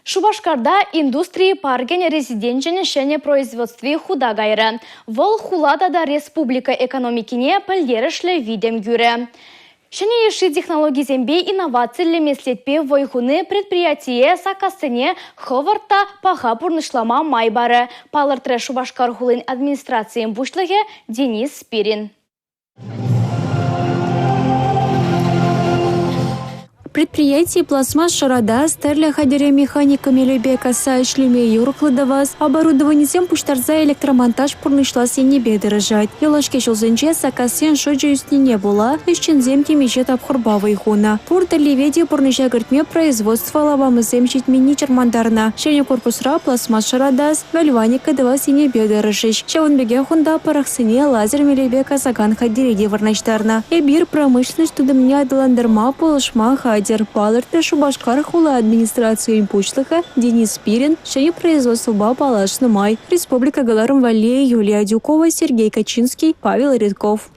Шубашкарда индустрии парген резиденчен шене производстве худа гайры. Вол хуладада республика экономикине пілдерішлі видем гюрі. Шене еші технологии зембе инновации лемеслетпе войхуны предприятие сакасыне ховарта паха пурнышлама майбары. Палыртры Шубашкар хулын администрациям бушлығы Денис Спирин. Предприятие пластмасс шарада стерля хадере механика мелебе каса шлеме юркладавас оборудование тем пуштарза электромонтаж пурнышла сене бедережать. Елашке шолзенче сакасен шоджи юсни не было, ищензем темечет обхурбавой хуна. Пурта леведи пурныша гартме производство лавамы земчит мини чермандарна. Шене корпусра пластмасс шарадас вальваника дава сене бедережить. Шавун беге хунда парахсене лазер мелебе касаган хадереди варначтарна. Эбир промышленность тудымня адаландерма полышма хадер. Палыртры Шубашкар хула администрации импучлыха Денис Спирин, шене производство Палашны май. Республика Галарым Валея, Юлия Дюкова, Сергей Качинский, Павел Редков.